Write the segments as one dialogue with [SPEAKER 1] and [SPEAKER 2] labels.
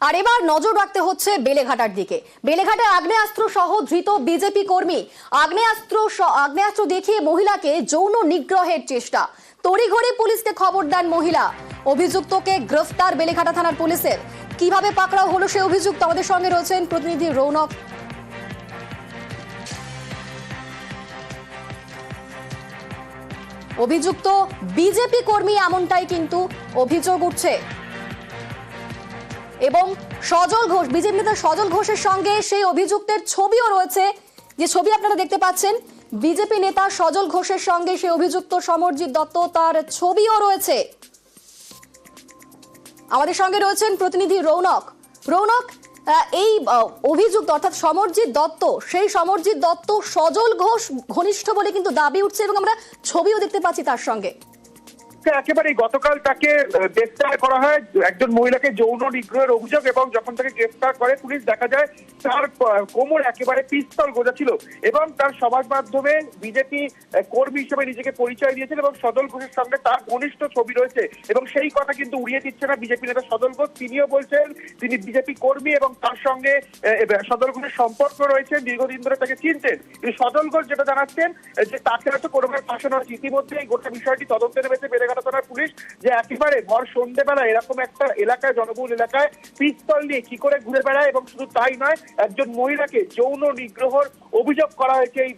[SPEAKER 1] আর এবার নজর রাখতে হচ্ছে বেলেঘাটার দিকে। বেলেঘাটে আগ্নেয়াস্ত্র সহ ধৃত বিজেপি কর্মী, আগ্নেয়াস্ত্র দেখিয়ে মহিলাকে যৌন নিগ্রহের চেষ্টা। তড়িঘড়ি পুলিশকে খবর দেন মহিলা। অভিযুক্তকে গ্রেফতার বেলেঘাটা থানার পুলিশের। কিভাবে পাকড়াও হলো সে অভিযুক্ত, আমাদের সঙ্গে রয়েছেন প্রতিনিধি রৌনক। অভিযুক্ত বিজেপি কর্মী এমনটাই কিন্তু অভিযোগ উঠছে। এবং সজল ঘোষ, বিজেপি নেতা সজল ঘোষের সঙ্গে সেই অভিযুক্তের ছবিও রয়েছে, যে ছবি আপনারা দেখতে পাচ্ছেন। বিজেপি নেতা সজল ঘোষের সঙ্গে সেই অভিযুক্ত সমরজিৎ দত্ত, তার ছবিও রয়েছে। আমাদের সঙ্গে রয়েছেন প্রতিনিধি রৌনক। রৌনক, এই অভিযুক্ত অর্থাৎ সমরজিৎ দত্ত, সেই সমরজিৎ দত্ত সজল ঘোষ ঘনিষ্ঠ বলে কিন্তু দাবি উঠছে এবং আমরা ছবিও দেখতে পাচ্ছি তার সঙ্গে।
[SPEAKER 2] একেবারে গতকাল তাকে গ্রেফতার করা হয় একজন মহিলাকে যৌন নিগ্রহের অভিযোগ, এবং যখন তাকে গ্রেফতার করে পুলিশ, দেখা যায় তার কোমর একেবারে পিস্তল গোজা ছিল এবং তার সমাজ মাধ্যমে বিজেপি কর্মী হিসেবে নিজেকে পরিচয় দিয়েছেন এবং সজল ঘোষের সঙ্গে তার ঘনিষ্ঠ ছবি রয়েছে। এবং সেই কথা কিন্তু উড়িয়ে দিচ্ছে না বিজেপি নেতা সজল ঘোষ। তিনিও বলছেন তিনি বিজেপি কর্মী এবং তার সঙ্গে সজল ঘোষের সম্পর্ক রয়েছে, দীর্ঘদিন ধরে তাকে চিনতেন। কিন্তু সজল ঘোষ যেটা জানাচ্ছেন যে তাকে হয়তো কোনোভাবে ফাঁসানো হয়েছে। ইতিমধ্যে এই গোটা বিষয়টি তদন্তে নেমেছে বেলেঘাটা থানার পুলিশ, যে একেবারে ভর সন্ধ্যেবেলা এরকম একটা এলাকায়, জনবহুল এলাকায় পিস্তল নিয়ে কি করে ঘুরে বেড়ায়। এবং শুধু তাই নয়, একজন মহিলাকে যৌন নিগ্রহের অভিযোগ করা হয়েছে এই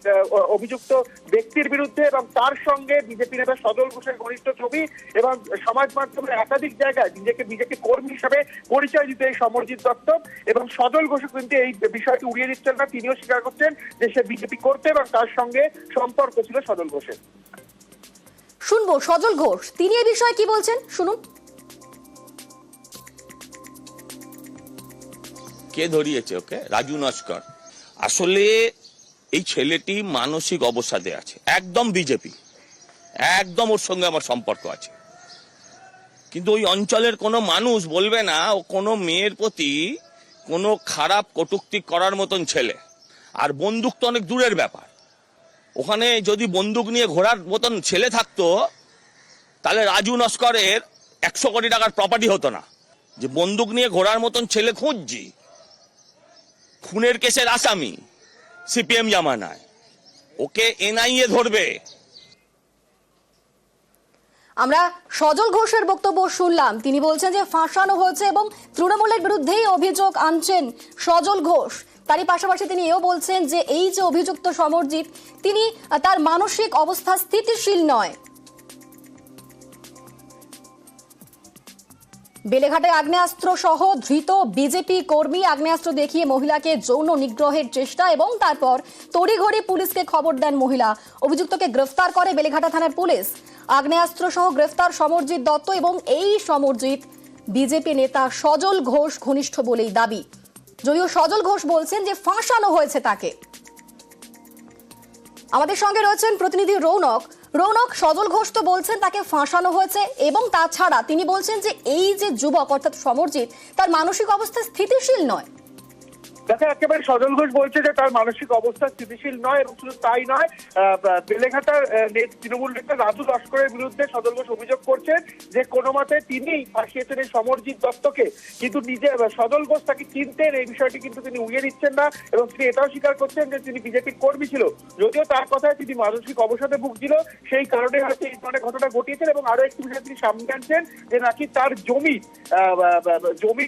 [SPEAKER 2] অভিযুক্ত ব্যক্তির বিরুদ্ধে, এবং তার সঙ্গে বিজেপি নেতা সজল ঘোষের ঘনিষ্ঠ ছবি এবং সমাজ মাধ্যমে একাধিক জায়গায় নিজেকে বিজেপি কর্মী হিসেবে পরিচয় দিতে এই সমরজিৎ দত্ত। এবং সজল ঘোষ কিন্তু এই বিষয়টি উড়িয়ে দিচ্ছেন না, তিনিও স্বীকার করছেন যে সে বিজেপি করতে এবং তার সঙ্গে সম্পর্ক ছিল সজল ঘোষের।
[SPEAKER 1] শুনবো সজল ঘোষ, তিনি এই বিষয়ে কি বলছেন, শুনুন।
[SPEAKER 3] কে ধরিয়েছে ওকে? রাজু নস্কর। আসলে এই ছেলেটি মানসিক অবসাদে আছে, একদম বিজেপি, একদম ওর সঙ্গে আমার সম্পর্ক আছে। কিন্তু ওই অঞ্চলের কোনো মানুষ বলবে না ও কোনো মেয়ের প্রতি কোনো খারাপ কটূক্তি করার মতন ছেলে। আর বন্দুক তো অনেক দূরের ব্যাপার। ওখানে যদি বন্দুক নিয়ে ঘোরার মতন ছেলে থাকতো তাহলে রাজু নস্করের 100 কোটি টাকার প্রপার্টি হতো না। যে বন্দুক নিয়ে ঘোরার মতন ছেলে খুঁজছি, খুনের কেসের আসামি, সিপিএম জামানায়, ওকে এনআইএ ধরবে।
[SPEAKER 1] আমরা সজল ঘোষের বক্তব্য শুনলাম, তিনি বলছেন যে ফাঁসানো হয়েছে এবং তৃণমূলের বিরুদ্ধেই অভিযোগ আনছেন সজল ঘোষ। তারই পাশাপাশি তিনি এও বলছেন যে এই যে অভিযুক্ত সমরজিৎ, তিনি তার মানসিক অবস্থা স্থিতিশীল নয়। বেলেঘাটে আগ্নেয়াস্ত্র সহ ধৃত বিজেপি কর্মী, আগ্নেয়াস্ত্র দেখিয়ে মহিলাকে যৌন নিগ্রহের চেষ্টা এবং তারপর তড়িঘড়ি পুলিশকে খবর দেন মহিলা। অভিযুক্তকে গ্রেফতার করে বেলেঘাটা থানার পুলিশ। আগ্নেয়াস্ত্র সহ গ্রেফতার সমরজিৎ দত্ত এবং এই সমরজিৎ বিজেপি নেতা সজল ঘোষ ঘনিষ্ঠ বলেই দাবি। যদিও সজল ঘোষ বলছেন যে ফাঁসানো হয়েছে তাকে। আমাদের সঙ্গে রয়েছেন প্রতিনিধি রৌনক। রৌনক, সজল ঘোষ তো বলছেন তাকে ফাঁসানো হয়েছে এবং তাছাড়া তিনি বলছেন যে এই যে যুবক অর্থাৎ সমরজিৎ, তার মানসিক অবস্থা স্থিতিশীল নয়।
[SPEAKER 2] দেখো, একেবারে সজল ঘোষ বলছে যে তার মানসিক অবস্থা স্থিতিশীল নয়, এবং শুধু তাই নয়, বেলেঘাটার তৃণমূল নেতা রাজু লস্করের বিরুদ্ধে সজল ঘোষ অভিযোগ করছেন যে কোনো মতে তিনি ফাঁসিয়েছেন এই সমরজিৎ দত্তকে। কিন্তু নিজে সজল ঘোষ তাকে চিনতেন, এই বিষয়টি কিন্তু তিনি উড়িয়ে দিচ্ছেন না, এবং তিনি এটাও স্বীকার করছেন যে তিনি বিজেপির কর্মী ছিল। যদিও তার কথায় তিনি মানসিক অবসাদে ভুগছিল, সেই কারণে হয়তো এই ধরনের ঘটনা ঘটিয়েছেন। এবং আরো একটি বিষয় তিনি সামনে আনছেন যে নাকি তার জমি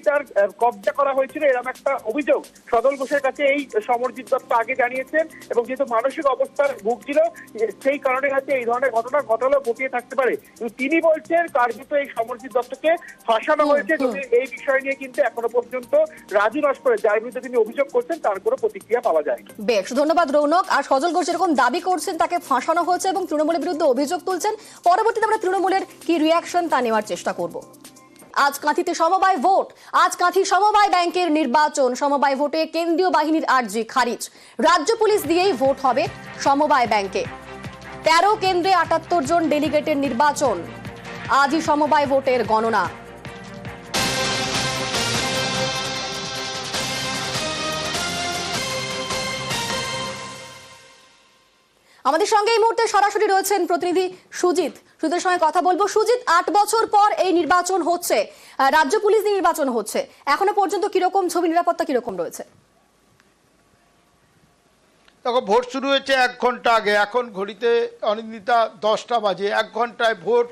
[SPEAKER 2] তার কবজা করা হয়েছিল, এরকম একটা অভিযোগ সজল ঘোষের কাছে এই সমরজিৎ দত্ত আগে জানিয়েছেন। এবং যেহেতু মানসিক অবস্থার ভুগছিল, সেই কারণে হয়তো এই ধরনের ঘটনা ঘটিয়ে থাকতে পারে। কিন্তু তিনি বলছেন কার্যত এই সমরজিৎ দত্তকে ফাঁসানো হয়েছে। যদি এই বিষয় নিয়ে কিন্তু এখনো পর্যন্ত রাজু নস্করের, যার বিরুদ্ধে তিনি অভিযোগ করছেন, তার কোনো প্রতিক্রিয়া পাওয়া যায়।
[SPEAKER 1] বেশ, ধন্যবাদ রৌনক। আর সজল ঘোষ এরকম দাবি করছেন তাকে ফাঁসানো হয়েছে এবং তৃণমূলের বিরুদ্ধে অভিযোগ তুলছেন। পরবর্তীতে আমরা তৃণমূলের কি রিয়াকশন তা নেওয়ার চেষ্টা করব। আজ কাঁথিতে সমবায় ভোট, আজ কাঁথি সমবায় ব্যাংকের নির্বাচন। সমবায় ভোটে কেন্দ্রীয় বাহিনীর আর্জি খারিজ। রাজ্য পুলিশ দিয়েই ভোট হবে সমবায় ব্যাংকে। 13 কেন্দ্রে 78 জন ডেলিগেটের নির্বাচন। আজই সমবায় ভোটের গণনা। আমাদের সঙ্গে এই মুহূর্তে সরাসরি রয়েছেন প্রতিনিধি সুজিত। সুজিতের সঙ্গে কথা বলবো। সুজিত, 8 বছর পর এই নির্বাচন হচ্ছে, রাজ্য পুলিশ নির্বাচন হচ্ছে, এখনো পর্যন্ত কিরকম ছবি, নিরাপত্তা কিরকম রয়েছে?
[SPEAKER 4] দেখো, ভোট শুরু হয়েছে 1 ঘন্টা আগে, এখন ঘড়িতে অনিন্দিতা 10টা বাজে। 1 ঘন্টায় ভোট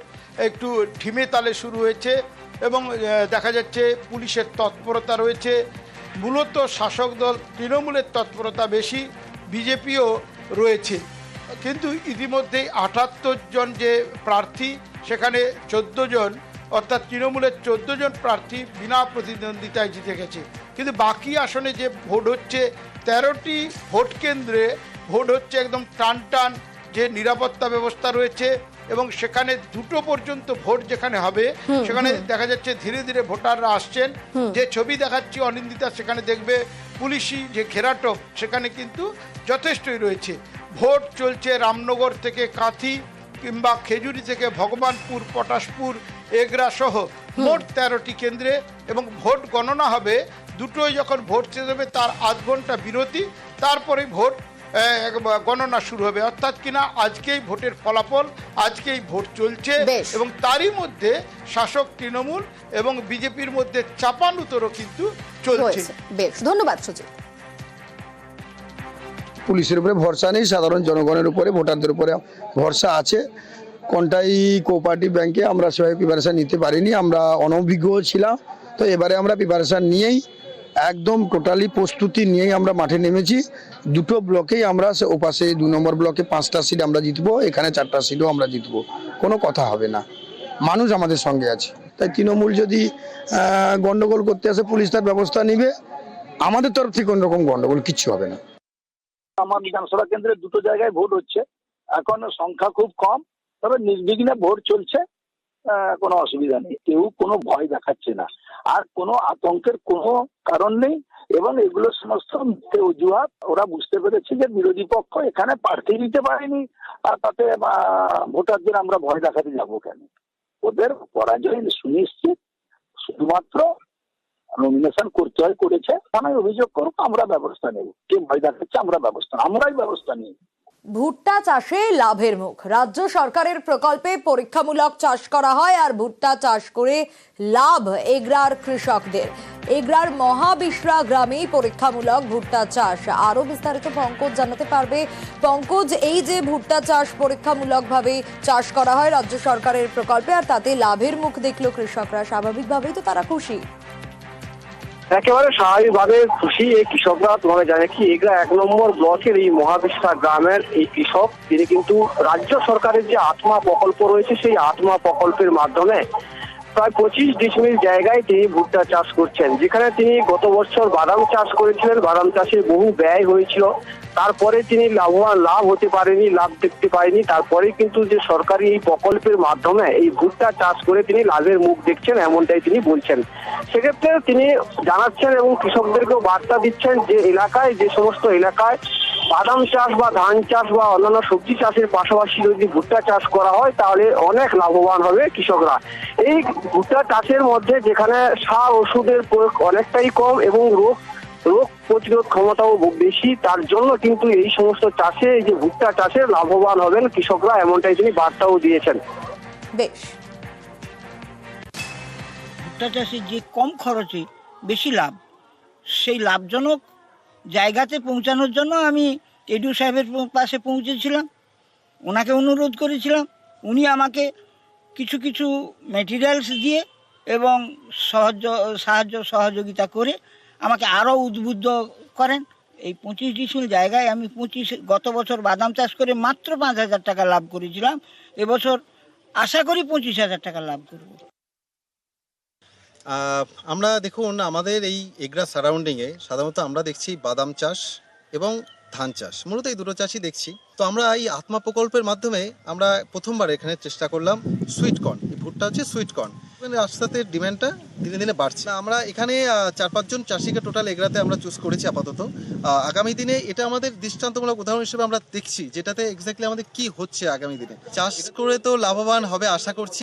[SPEAKER 4] একটু ঢিমে তালে শুরু হয়েছে এবং দেখা যাচ্ছে পুলিশের তৎপরতা রয়েছে। মূলত শাসক দল তৃণমূলের তৎপরতা বেশি, বিজেপিও রয়েছে। কিন্তু ইতিমধ্যেই 78 জন যে প্রার্থী, সেখানে 14 জন অর্থাৎ তৃণমূলের 14 জন প্রার্থী বিনা প্রতিদ্বন্দ্বিতায় জিতে গেছে। কিন্তু বাকি আসনে যে ভোট হচ্ছে 13টি ভোট কেন্দ্রে ভোট হচ্ছে একদম টান টান, যে নিরাপত্তা ব্যবস্থা রয়েছে এবং সেখানে 2টো পর্যন্ত ভোট যেখানে হবে সেখানে দেখা যাচ্ছে ধীরে ধীরে ভোটাররা আসছেন। যে ছবি দেখাচ্ছি অনিন্দিতা, সেখানে দেখবে পুলিশি যে ঘেরাটোপ সেখানে কিন্তু যথেষ্টই রয়েছে। ভোট চলছে রামনগর থেকে কাঁথি কিংবা খেজুরি থেকে ভগবানপুর, পটাশপুর, এগরা সহ মোট 13টি কেন্দ্রে এবং ভোট গণনা হবে। দুটোই যখন ভোট শেষ হবে তার আধ ঘন্টা বিরতি, তারপরেই ভোট গণনা শুরু হবে। অর্থাৎ কিনা আজকেই ভোটের ফলাফল, আজকেই ভোট চলছে এবং তারই মধ্যে শাসক তৃণমূল এবং বিজেপির মধ্যে চাপানুতরও কিন্তু চলছে।
[SPEAKER 1] বেশ, ধন্যবাদ সুজিত।
[SPEAKER 5] পুলিশের উপরে ভরসা নেই, সাধারণ জনগণের উপরে, ভোটারদের উপরে ভরসা আছে। কোনটাই কোঅপারেটিভ ব্যাংকে আমরা সেভাবে প্রিপারেশন নিতে পারিনি, আমরা অনভিজ্ঞ ছিলাম। তো এবারে আমরা প্রিপারেশন নিয়েই একদম টোটালি প্রস্তুতি নিয়েই আমরা মাঠে নেমেছি। 2টো ব্লকেই আমরা ওপাশে 2 নম্বর ব্লকে 5টা সিট আমরা জিতবো, এখানে 4টা সিটও আমরা জিতবো, কোনো কথা হবে না। মানুষ আমাদের সঙ্গে আছে, তাই তৃণমূল যদি গন্ডগোল করতে আসে পুলিশ তার ব্যবস্থা নিবে। আমাদের তরফ থেকে কোনো রকম গন্ডগোল কিচ্ছু হবে না।
[SPEAKER 6] আমার বিধানসভা কেন্দ্রে 2টো জায়গায় ভোট হচ্ছে, এখন সংখ্যা খুব কম, তবে নির্বিঘ্নে ভোট চলছে, কোনো অসুবিধা নেই, কেউ কোনো ভয় দেখাচ্ছে না, আর কোনো আতঙ্কের কোনো কারণ নেই। এবং এগুলো সমস্ত মিথ্যে অজুহাত। ওরা বুঝতে পেরেছে যে বিরোধী পক্ষ এখানে প্রার্থী দিতে পারেনি, আর তাতে ভোটারদের আমরা ভয় দেখাতে যাবো কেন? ওদের পরাজয় সুনিশ্চিত, শুধুমাত্র নমিনেশন করতে হয়, করেছে, থানায় অভিযোগ করুক, আমরা ব্যবস্থা নেব। কে ভয় দেখাচ্ছে আমরাই ব্যবস্থা নিই।
[SPEAKER 1] ভুট্টা চাষে লাভের মুখ, রাজ্য সরকারের প্রকল্পে পরীক্ষামূলক চাষ করা হয় আর ভুট্টা চাষ করে লাভ এগরার কৃষকদের। এগরার মহাবিশ্রা গ্রামে পরীক্ষামূলক ভুট্টা চাষ। আরো বিস্তারিত পঙ্কজ জানাতে পারবে। পঙ্কজ, এই যে ভুট্টা চাষ পরীক্ষামূলকভাবে চাষ করা হয় রাজ্য সরকারের প্রকল্পে, আর তাতে লাভের মুখ দেখলো কৃষকরা, স্বাভাবিকভাবেই তো তারা খুশি।
[SPEAKER 7] একেবারে স্বাভাবিকভাবে খুশি এই কৃষকরা। তোমাকে জানে কি, এগুলা 1 নম্বর ব্লকের এই মহাবিশ্বা গ্রামের এই কৃষক, তিনি কিন্তু রাজ্য সরকারের যে আত্মা প্রকল্প রয়েছে সেই আত্মা প্রকল্পের মাধ্যমে প্রায় 25 ডিসমিল জায়গায় তিনি ভুট্টা চাষ করছেন। যেখানে তিনি গত বছর বাদাম চাষ করেছিলেন, বাদাম চাষে বহু ব্যয় হয়েছিল, তারপরে তিনি লাভ হতে পারেনি, লাভ দেখতে পারেনি। তারপরে কিন্তু যে সরকারি এই প্রকল্পের মাধ্যমে এই ভুট্টা চাষ করে তিনি লাভের মুখ দেখছেন, এমনটাই তিনি বলছেন। সেক্ষেত্রে তিনি জানাচ্ছেন এবং কৃষকদেরকেও বার্তা দিচ্ছেন যে এলাকায়, যে সমস্ত এলাকায় বাদাম চাষ বা ধান চাষ বা অন্যান্য সবজি চাষের পাশাপাশি যদি ভুট্টা চাষ করা হয় তাহলে অনেক লাভবান হবে কৃষকরা। এই ভুট্টা চাষের মধ্যে যেখানে সার ওষুধের প্রয়োগ অনেকটাই কম এবং রোগ প্রতিরোধ ক্ষমতাও বেশি, তার জন্য কিন্তু এই সমস্ত চাষে, এই যে ভুট্টা চাষে লাভবান হবেন কৃষকরা, এমনটাই তিনি বার্তাও দিয়েছেন।
[SPEAKER 1] বেশ,
[SPEAKER 8] ভুট্টা চাষে যে কম খরচে বেশি লাভ, সেই লাভজনক জায়গাতে পৌঁছানোর জন্য আমি এডিও সাহেবের পাশে পৌঁছেছিলাম, ওনাকে অনুরোধ করেছিলাম। উনি আমাকে কিছু কিছু ম্যাটেরিয়ালস দিয়ে এবং সাহায্য সহযোগিতা করে আমাকে আরও উদ্বুদ্ধ করেন। এই 25 ডিসমিল জায়গায় আমি গত বছর বাদাম চাষ করে মাত্র 5,000 টাকা লাভ করেছিলাম, এবছর আশা করি 25,000 টাকা লাভ করব।
[SPEAKER 9] আমরা দেখুন, আমাদের এই এগরা সারাউন্ডিংয়ে সাধারণত আমরা দেখছি বাদাম চাষ এবং ধান চাষ, মূলত এই 2টো চাষই দেখছি। তো আমরা এই আত্মা প্রকল্পের মাধ্যমে আমরা প্রথমবার এখানে চেষ্টা করলাম সুইট কর্ন। এই ভুট্টা হচ্ছে সুইট কর্ন, আস্তে আস্তে ডিমান্ডটা দিনে দিনে বাড়ছে। আমরা এখানে 4-5 জন চাষিকে টোটাল এগরাতে আমরা চুজ করেছি আপাতত। আগামী দিনে এটা আমাদের দৃষ্টান্তমূলক উদাহরণ হিসেবে আমরা দেখছি যেটাতে এক্স্যাক্টলি আমাদের কি হচ্ছে আগামী দিনে। চাষ করে তো লাভবান হবে আশা করছি।